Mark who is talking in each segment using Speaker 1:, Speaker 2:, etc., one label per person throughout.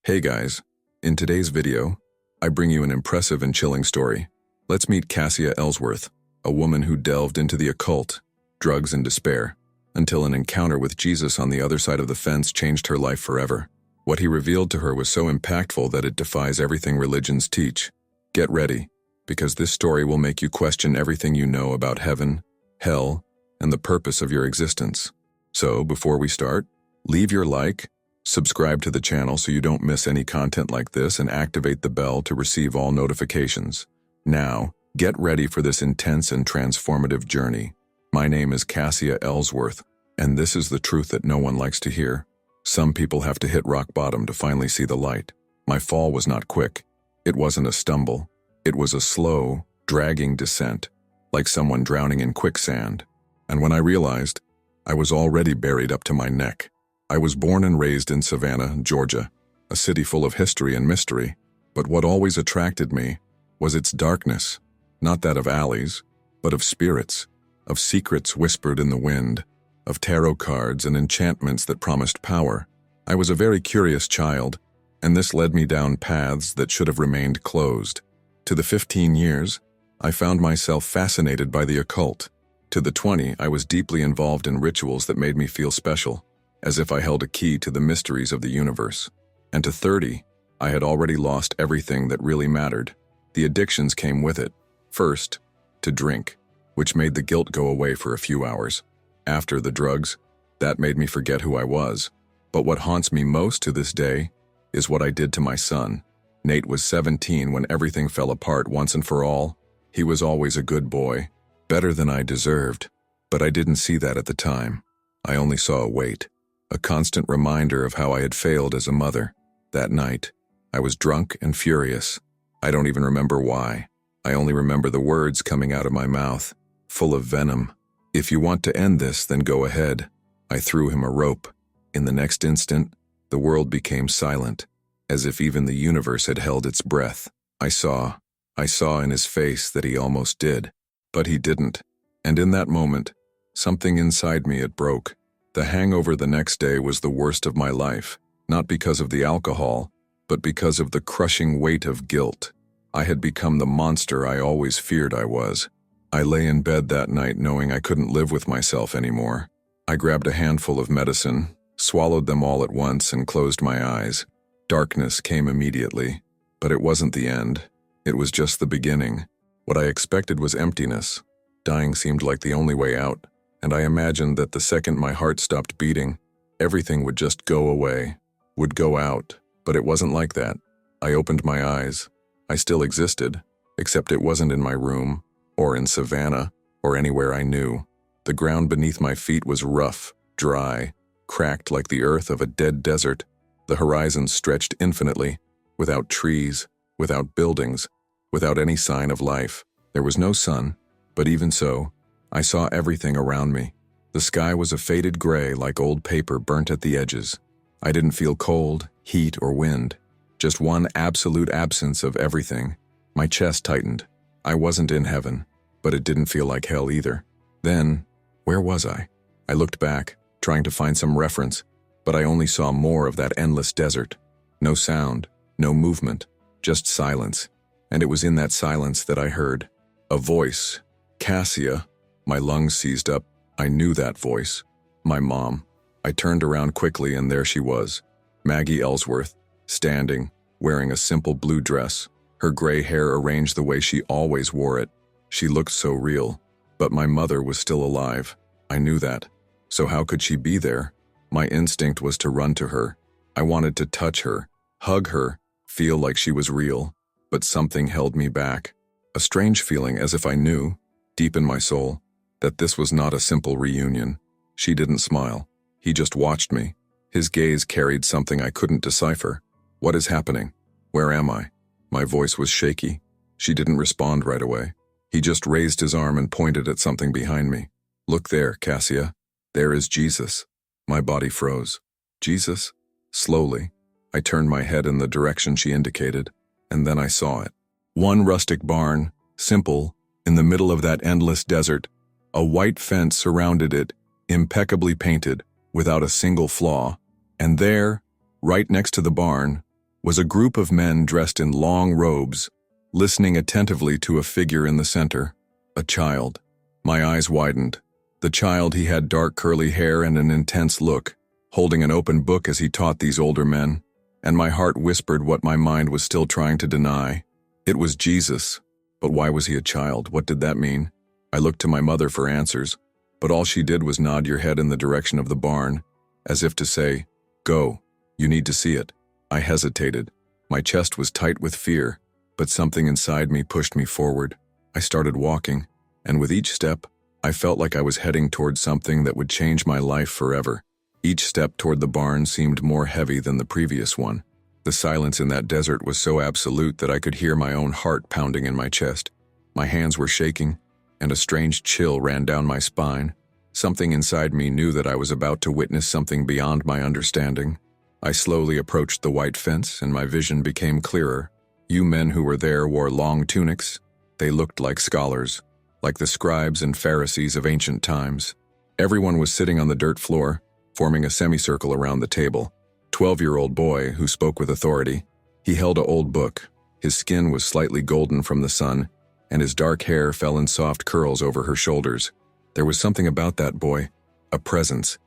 Speaker 1: Hey guys, in today's video, I bring you an impressive and chilling story. Let's meet Cassia Ellsworth, a woman who delved into the occult, drugs and despair, until an encounter with Jesus on the other side of the fence changed her life forever. What he revealed to her was so impactful that it defies everything religions teach. Get ready, because this story will make you question everything you know about heaven, hell, and the purpose of your existence. So, before we start, leave your like, subscribe to the channel so you don't miss any content like this, and activate the bell to receive all notifications. Now, get ready for this intense and transformative journey. My name is Cassia Ellsworth, and this is the truth that no one likes to hear. Some people have to hit rock bottom to finally see the light. My fall was not quick. It wasn't a stumble. It was a slow, dragging descent, like someone drowning in quicksand. And when I realized, I was already buried up to my neck. I was born and raised in Savannah, Georgia, a city full of history and mystery, but what always attracted me was its darkness, not that of alleys, but of spirits, of secrets whispered in the wind, of tarot cards and enchantments that promised power. I was a very curious child, and this led me down paths that should have remained closed. To the 15 years, I found myself fascinated by the occult. To the 20, I was deeply involved in rituals that made me feel special, as if I held a key to the mysteries of the universe. And to 30, I had already lost everything that really mattered. The addictions came with it. First, to drink, which made the guilt go away for a few hours. After the drugs, that made me forget who I was. But what haunts me most to this day is what I did to my son. Nate was 17 when everything fell apart once and for all. He was always a good boy, better than I deserved, but I didn't see that at the time. I only saw a weight. A constant reminder of how I had failed as a mother. That night, I was drunk and furious. I don't even remember why. I only remember the words coming out of my mouth, full of venom. "If you want to end this, then go ahead." I threw him a rope. In the next instant, the world became silent, as if even the universe had held its breath. I saw in his face that he almost did, but he didn't. And in that moment, something inside me, it broke. The hangover the next day was the worst of my life, not because of the alcohol, but because of the crushing weight of guilt. I had become the monster I always feared I was. I lay in bed that night knowing I couldn't live with myself anymore. I grabbed a handful of medicine, swallowed them all at once, and closed my eyes. Darkness came immediately, but it wasn't the end. It was just the beginning. What I expected was emptiness. Dying seemed like the only way out. And I imagined that the second my heart stopped beating, everything would just go away, would go out, but it wasn't like that. I opened my eyes. I still existed, except it wasn't in my room, or in Savannah, or anywhere I knew. The ground beneath my feet was rough, dry, cracked like the earth of a dead desert. The horizon stretched infinitely, without trees, without buildings, without any sign of life. There was no sun, but even so, I saw everything around me. The sky was a faded gray like old paper burnt at the edges. I didn't feel cold, heat, or wind. Just one absolute absence of everything. My chest tightened. I wasn't in heaven, but it didn't feel like hell either. Then, where was I? I looked back, trying to find some reference, but I only saw more of that endless desert. No sound, no movement, just silence. And it was in that silence that I heard a voice. "Cassia." My lungs seized up. I knew that voice. My mom. I turned around quickly, and there she was, Maggie Ellsworth, standing, wearing a simple blue dress, her gray hair arranged the way she always wore it. She looked so real, but my mother was still alive. I knew that. So how could she be there? My instinct was to run to her. I wanted to touch her, hug her, feel like she was real, but something held me back. A strange feeling, as if I knew, deep in my soul, that this was not a simple reunion. She didn't smile. He just watched me. His gaze carried something I couldn't decipher. What is happening? Where am I? My voice was shaky. She didn't respond right away. He just raised his arm and pointed at something behind me. "Look there, Cassia. There is Jesus." My body froze. Jesus? Slowly, I turned my head in the direction she indicated, and then I saw it. One rustic barn, simple, in the middle of that endless desert. A white fence surrounded it, impeccably painted, without a single flaw. And there, right next to the barn, was a group of men dressed in long robes, listening attentively to a figure in the center, a child. My eyes widened. The child, he had dark curly hair and an intense look, holding an open book as he taught these older men, and my heart whispered what my mind was still trying to deny. It was Jesus. But why was he a child? What did that mean? I looked to my mother for answers, but all she did was nod your head in the direction of the barn, as if to say, "Go, you need to see it." I hesitated. My chest was tight with fear, but something inside me pushed me forward. I started walking, and with each step, I felt like I was heading toward something that would change my life forever. Each step toward the barn seemed more heavy than the previous one. The silence in that desert was so absolute that I could hear my own heart pounding in my chest. My hands were shaking, and a strange chill ran down my spine. Something inside me knew that I was about to witness something beyond my understanding. I slowly approached the white fence, and my vision became clearer. You men who were there wore long tunics. They looked like scholars, like the scribes and Pharisees of ancient times. Everyone was sitting on the dirt floor, forming a semicircle around the table. 12-year-old boy who spoke with authority. He held an old book. His skin was slightly golden from the sun, and his dark hair fell in soft curls over her shoulders. There was something about that boy, a presence.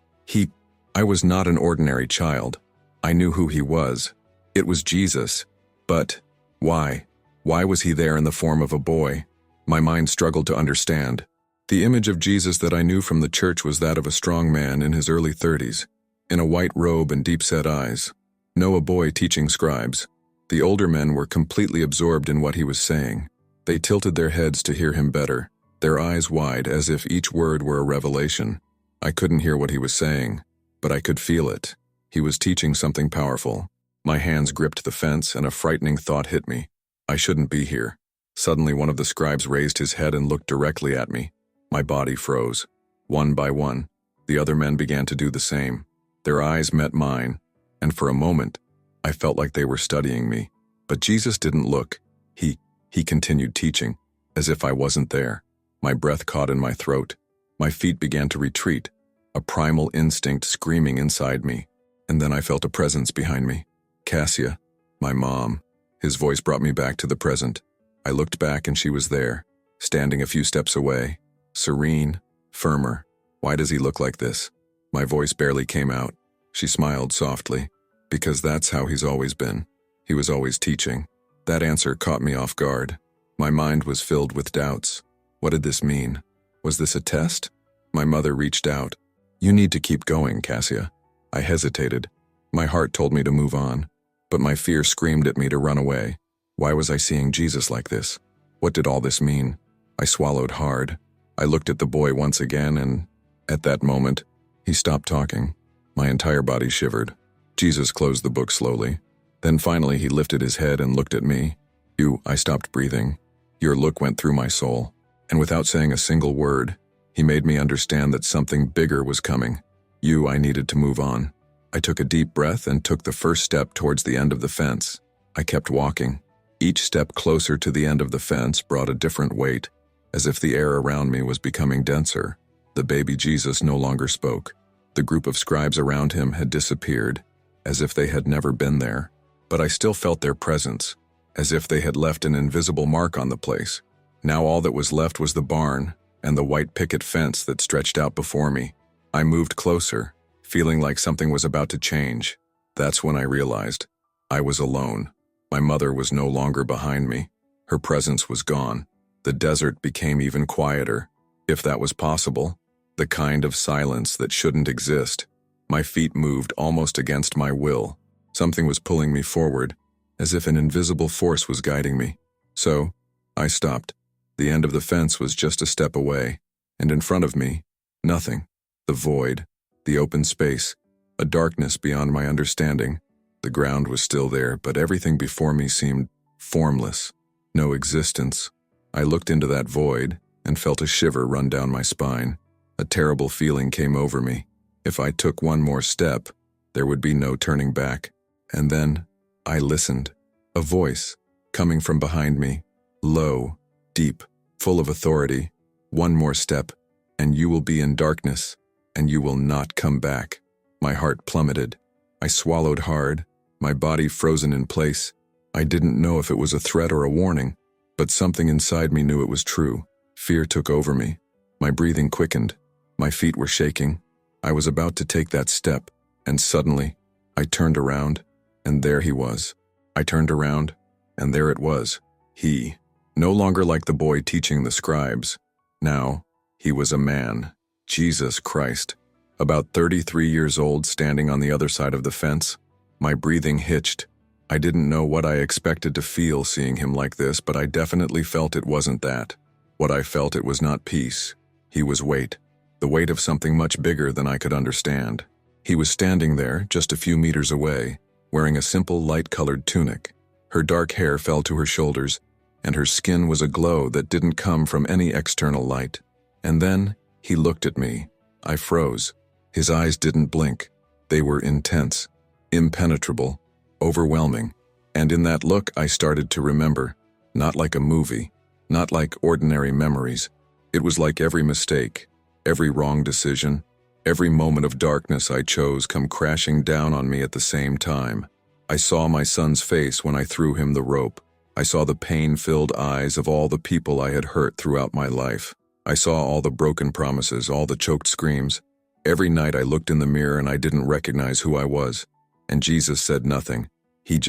Speaker 1: I was not an ordinary child. I knew who he was. It was Jesus. But why? Why was he there in the form of a boy? My mind struggled to understand. The image of Jesus that I knew from the church was that of a strong man in his early 30s, in a white robe and deep-set eyes. No, a boy teaching scribes. The older men were completely absorbed in what he was saying. They tilted their heads to hear him better, their eyes wide as if each word were a revelation. I couldn't hear what he was saying, but I could feel it. He was teaching something powerful. My hands gripped the fence, and a frightening thought hit me. I shouldn't be here. Suddenly, one of the scribes raised his head and looked directly at me. My body froze. One by one, the other men began to do the same. Their eyes met mine, and for a moment, I felt like they were studying me. But Jesus didn't look. He continued teaching, as if I wasn't there. My breath caught in my throat. My feet began to retreat, a primal instinct screaming inside me. And then I felt a presence behind me. Cassia, my mom. His voice brought me back to the present. I looked back and she was there, standing a few steps away. Serene, firmer. Why does he look like this? My voice barely came out. She smiled softly. Because that's how he's always been. He was always teaching. That answer caught me off guard. My mind was filled with doubts. What did this mean? Was this a test? My mother reached out. You need to keep going, Cassia. I hesitated. My heart told me to move on, but my fear screamed at me to run away. Why was I seeing Jesus like this? What did all this mean? I swallowed hard. I looked at the boy once again, and at that moment, he stopped talking. My entire body shivered. Jesus closed the book slowly. Then finally he lifted his head and looked at me. I stopped breathing. Your look went through my soul, and without saying a single word, he made me understand that something bigger was coming. I needed to move on. I took a deep breath and took the first step towards the end of the fence. I kept walking. Each step closer to the end of the fence brought a different weight, as if the air around me was becoming denser. The baby Jesus no longer spoke. The group of scribes around him had disappeared, as if they had never been there. But I still felt their presence, as if they had left an invisible mark on the place. Now all that was left was the barn and the white picket fence that stretched out before me. I moved closer, feeling like something was about to change. That's when I realized I was alone. My mother was no longer behind me. Her presence was gone. The desert became even quieter, if that was possible, the kind of silence that shouldn't exist. My feet moved almost against my will. Something was pulling me forward, as if an invisible force was guiding me. So, I stopped. The end of the fence was just a step away, and in front of me, nothing. The void, the open space, a darkness beyond my understanding. The ground was still there, but everything before me seemed formless, no existence. I looked into that void and felt a shiver run down my spine. A terrible feeling came over me. If I took one more step, there would be no turning back. And then, I listened. A voice, coming from behind me, low, deep, full of authority. One more step, and you will be in darkness, and you will not come back. My heart plummeted. I swallowed hard. my body frozen in place. I didn't know if it was a threat or a warning, but something inside me knew it was true. Fear took over me. My breathing quickened. My feet were shaking. I was about to take that step, and suddenly, I turned around, and there he was. I turned around, and there it was. He, no longer like the boy teaching the scribes. Now, he was a man, Jesus Christ, about 33 years old, standing on the other side of the fence. My breathing hitched. I didn't know what I expected to feel seeing him like this, but I definitely felt it wasn't that. What I felt, it was not peace. He was weight. The weight of something much bigger than I could understand. He was standing there, just a few meters away, wearing a simple light-colored tunic. Her dark hair fell to her shoulders, and her skin was a glow that didn't come from any external light. And then, he looked at me. I froze. His eyes didn't blink. They were intense, impenetrable, overwhelming. And in that look, I started to remember. Not like a movie, not like ordinary memories. It was like every mistake, every wrong decision, every moment of darkness I chose come crashing down on me at the same time. I saw my son's face when I threw him the rope. I saw the pain-filled eyes of all the people I had hurt throughout my life. I saw all the broken promises, all the choked screams. Every night I looked in the mirror and I didn't recognize who I was. And Jesus said nothing. He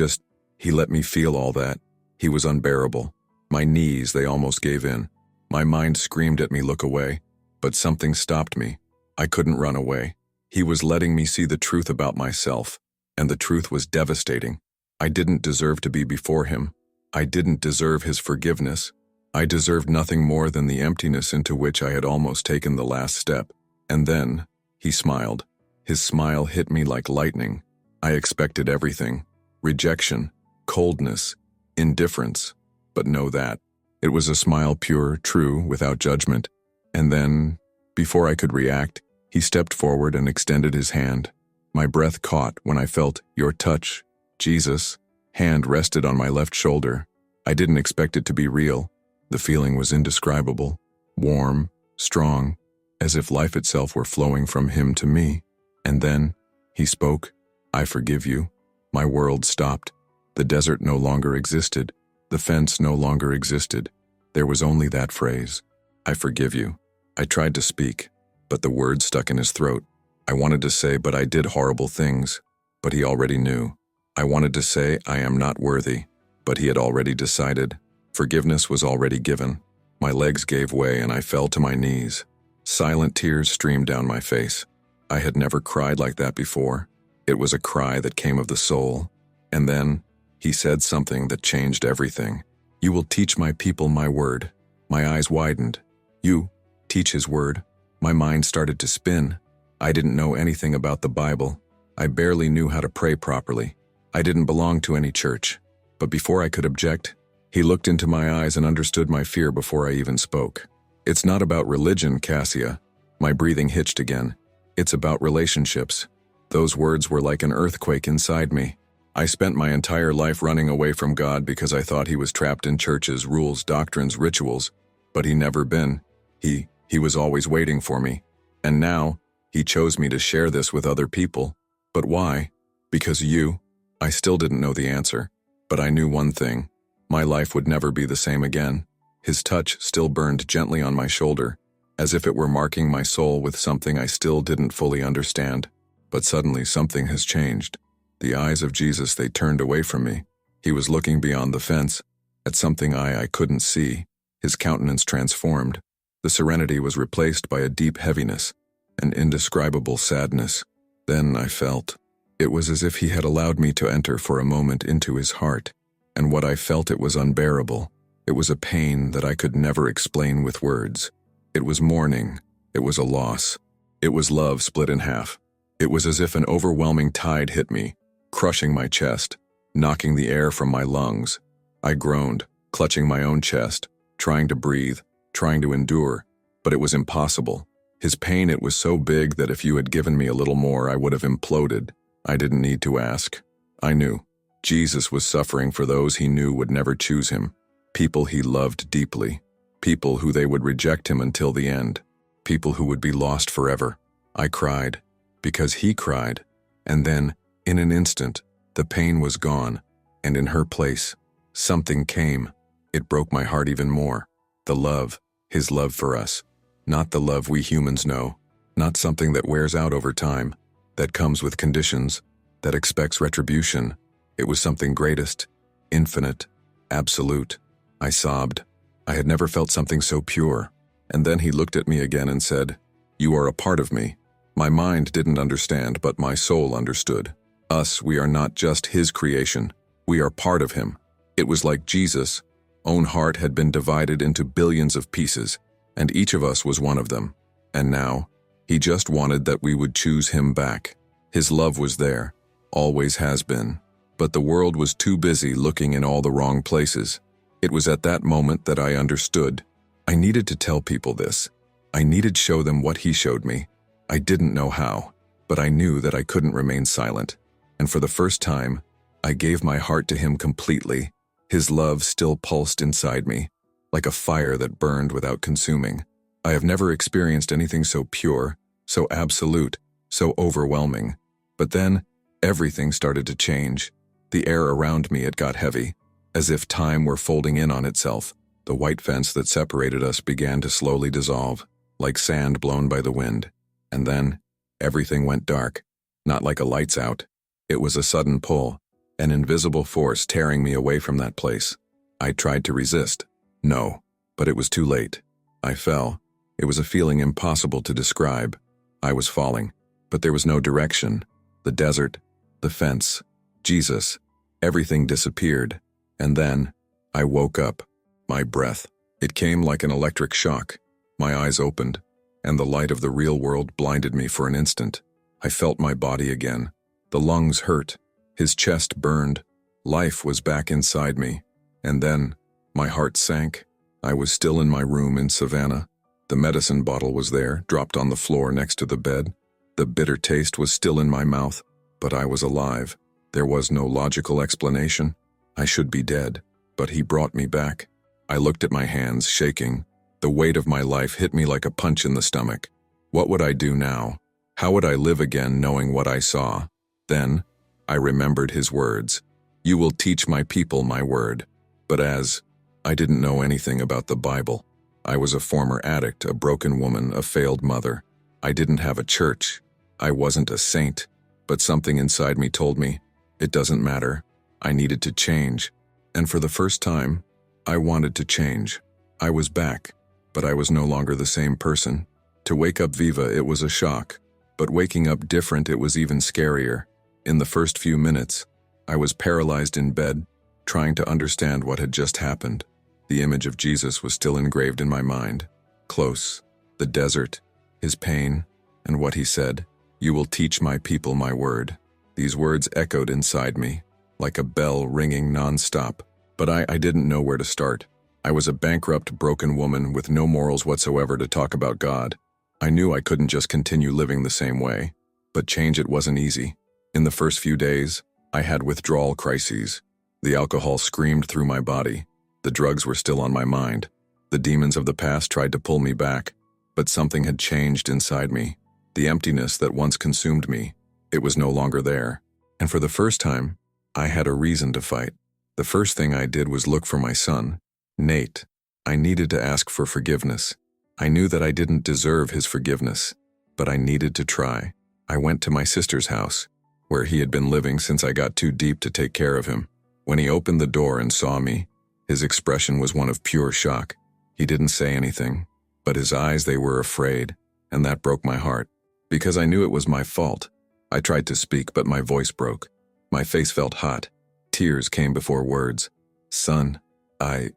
Speaker 1: let me feel all that. He was unbearable. My knees, they almost gave in. My mind screamed at me, look away. But something stopped me. I couldn't run away. He was letting me see the truth about myself. And the truth was devastating. I didn't deserve to be before him. I didn't deserve his forgiveness. I deserved nothing more than the emptiness into which I had almost taken the last step. And then, he smiled. His smile hit me like lightning. I expected everything. Rejection, coldness, indifference. But know that. It was a smile pure, true, without judgment. And then, before I could react, he stepped forward and extended his hand. My breath caught when I felt your touch. Jesus' hand rested on my left shoulder. I didn't expect it to be real. The feeling was indescribable, warm, strong, as if life itself were flowing from him to me. And then, he spoke, I forgive you. My world stopped. The desert no longer existed. The fence no longer existed. There was only that phrase. I forgive you. I tried to speak, but the words stuck in his throat. I wanted to say, but I did horrible things. But he already knew. I wanted to say, I am not worthy. But he had already decided. Forgiveness was already given. My legs gave way and I fell to my knees. Silent tears streamed down my face. I had never cried like that before. It was a cry that came of the soul. And then, he said something that changed everything. You will teach my people my word. My eyes widened. You, teach his word. My mind started to spin. I didn't know anything about the Bible. I barely knew how to pray properly. I didn't belong to any church. But before I could object, he looked into my eyes and understood my fear before I even spoke. It's not about religion, Cassia. My breathing hitched again. It's about relationships. Those words were like an earthquake inside me. I spent my entire life running away from God because I thought he was trapped in churches, rules, doctrines, rituals. But he never been. He was always waiting for me. And now, he chose me to share this with other people. But why? Because you. I still didn't know the answer. But I knew one thing. My life would never be the same again. His touch still burned gently on my shoulder, as if it were marking my soul with something I still didn't fully understand. But suddenly something has changed. The eyes of Jesus, they turned away from me. He was looking beyond the fence, at something I couldn't see. His countenance transformed. The serenity was replaced by a deep heaviness, an indescribable sadness. Then I felt. It was as if he had allowed me to enter for a moment into his heart. And what I felt, it was unbearable. It was a pain that I could never explain with words. It was mourning. It was a loss. It was love split in half. It was as if an overwhelming tide hit me, crushing my chest, knocking the air from my lungs. I groaned, clutching my own chest, trying to breathe, trying to endure, but it was impossible. His pain, it was so big that if you had given me a little more, I would have imploded. I didn't need to ask. I knew. Jesus was suffering for those he knew would never choose him, people he loved deeply, people who they would reject him until the end, people who would be lost forever. I cried, because he cried, and then, in an instant, The pain was gone, and in her place, something came. It broke my heart even more. The love, his love for us. Not the love we humans know. Not something that wears out over time, that comes with conditions, that expects retribution. It was something greatest, infinite, absolute. I sobbed. I had never felt something so pure. And then he looked at me again and said, "You are a part of me." My mind didn't understand, but my soul understood. Us, we are not just his creation. We are part of him. It was like Jesus' own heart had been divided into billions of pieces, and each of us was one of them. And now, he just wanted that we would choose him back. His love was there, always has been. But the world was too busy looking in all the wrong places. It was at that moment that I understood. I needed to tell people this. I needed to show them what he showed me. I didn't know how, but I knew that I couldn't remain silent. And for the first time, I gave my heart to him completely. His love still pulsed inside me, like a fire that burned without consuming. I have never experienced anything so pure, so absolute, so overwhelming. But then, everything started to change. The air around me, it got heavy, as if time were folding in on itself. The white fence that separated us began to slowly dissolve, like sand blown by the wind. And then, everything went dark, not like a lights out. It was a sudden pull, an invisible force tearing me away from that place. I tried to resist. No, but it was too late. I fell. It was a feeling impossible to describe. I was falling, but there was no direction. The desert, the fence, Jesus, everything disappeared. And then, I woke up. My breath. It came like an electric shock. My eyes opened, and the light of the real world blinded me for an instant. I felt my body again. The lungs hurt. His chest burned. Life was back inside me. And then, my heart sank. I was still in my room in Savannah. The medicine bottle was there, dropped on the floor next to the bed. The bitter taste was still in my mouth, but I was alive. There was no logical explanation. I should be dead, but he brought me back. I looked at my hands, shaking. The weight of my life hit me like a punch in the stomach. What would I do now? How would I live again knowing what I saw? Then, I remembered his words. "You will teach my people my word." But as I didn't know anything about the Bible. I was a former addict, a broken woman, a failed mother. I didn't have a church. I wasn't a saint. But something inside me told me, it doesn't matter. I needed to change. And for the first time, I wanted to change. I was back, but I was no longer the same person. To wake up viva, it was a shock. But waking up different, it was even scarier. In the first few minutes, I was paralyzed in bed, trying to understand what had just happened. The image of Jesus was still engraved in my mind. Close, the desert, his pain, and what he said, "You will teach my people my word." These words echoed inside me, like a bell ringing non-stop. But I didn't know where to start. I was a bankrupt, broken woman with no morals whatsoever to talk about God. I knew I couldn't just continue living the same way. But change it wasn't easy. In the first few days, I had withdrawal crises. The alcohol screamed through my body. The drugs were still on my mind. The demons of the past tried to pull me back. But something had changed inside me. The emptiness that once consumed me, it was no longer there. And for the first time, I had a reason to fight. The first thing I did was look for my son, Nate. I needed to ask for forgiveness. I knew that I didn't deserve his forgiveness, but I needed to try. I went to my sister's house, where he had been living since I got too deep to take care of him. When he opened the door and saw me, his expression was one of pure shock. He didn't say anything, but his eyes, they were afraid, and that broke my heart, because I knew it was my fault. I tried to speak, but my voice broke. My face felt hot. Tears came before words. "Son, I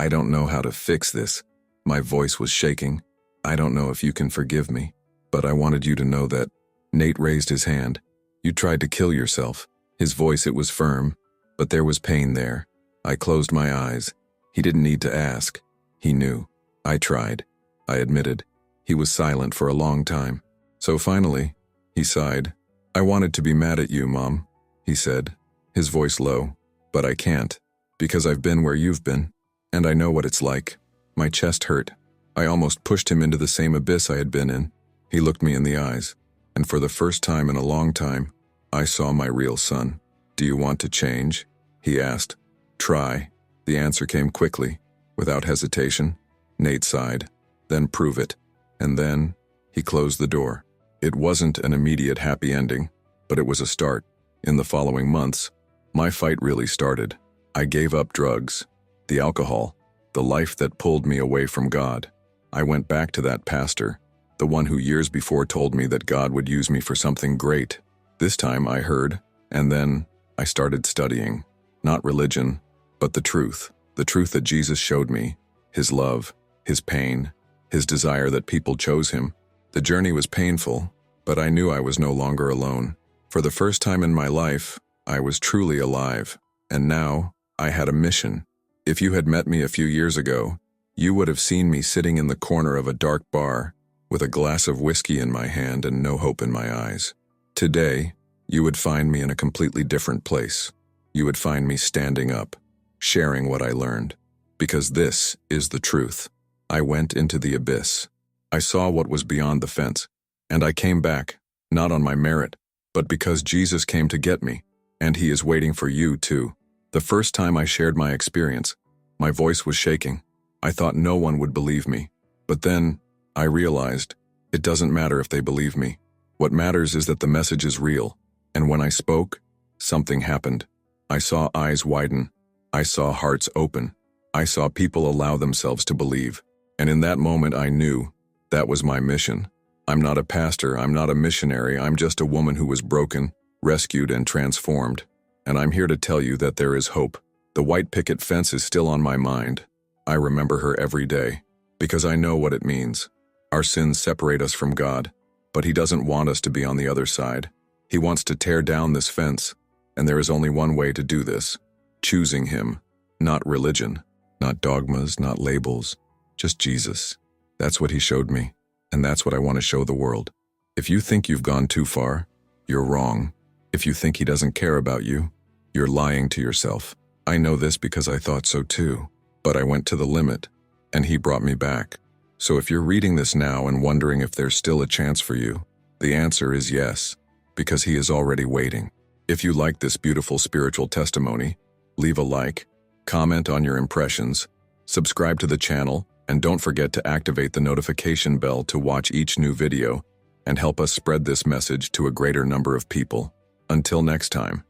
Speaker 1: don't know how to fix this." My voice was shaking. "I don't know if you can forgive me, but I wanted you to know that." Nate raised his hand. "You tried to kill yourself." His voice, it was firm, but there was pain there. I closed my eyes. He didn't need to ask. He knew. I tried. I admitted. He was silent for a long time. So finally, he sighed. "I wanted to be mad at you, Mom," he said, his voice low. "But I can't, because I've been where you've been, and I know what it's like." My chest hurt. I almost pushed him into the same abyss I had been in. He looked me in the eyes, and for the first time in a long time, I saw my real son. "Do you want to change?" he asked. "Try." The answer came quickly, without hesitation. Nate sighed. "Then prove it." And then, he closed the door. It wasn't an immediate happy ending, but it was a start. In the following months, my fight really started. I gave up drugs, the alcohol, the life that pulled me away from God. I went back to that pastor, the one who years before told me that God would use me for something great. This time I heard, and then I started studying. Not religion, but the truth that Jesus showed me, his love, his pain, his desire that people chose him. The journey was painful, but I knew I was no longer alone. For the first time in my life, I was truly alive, and now I had a mission. If you had met me a few years ago, you would have seen me sitting in the corner of a dark bar with a glass of whiskey in my hand and no hope in my eyes. Today, you would find me in a completely different place. You would find me standing up, sharing what I learned. Because this is the truth. I went into the abyss. I saw what was beyond the fence, and I came back, not on my merit, but because Jesus came to get me, and he is waiting for you too. The first time I shared my experience, my voice was shaking. I thought no one would believe me. But then, I realized, it doesn't matter if they believe me. What matters is that the message is real. And when I spoke, something happened. I saw eyes widen. I saw hearts open. I saw people allow themselves to believe. And in that moment I knew that was my mission. I'm not a pastor, I'm not a missionary, I'm just a woman who was broken, rescued, and transformed. And I'm here to tell you that there is hope. The white picket fence is still on my mind. I remember her every day, because I know what it means. Our sins separate us from God, but he doesn't want us to be on the other side. He wants to tear down this fence, and there is only one way to do this. Choosing him, not religion, not dogmas, not labels, just Jesus. That's what he showed me, and that's what I want to show the world. If you think you've gone too far, you're wrong. If you think he doesn't care about you, you're lying to yourself. I know this because I thought so too, but I went to the limit, and he brought me back. So if you're reading this now and wondering if there's still a chance for you, the answer is yes, because he is already waiting. If you like this beautiful spiritual testimony, leave a like, comment on your impressions, subscribe to the channel, and don't forget to activate the notification bell to watch each new video and help us spread this message to a greater number of people. Until next time.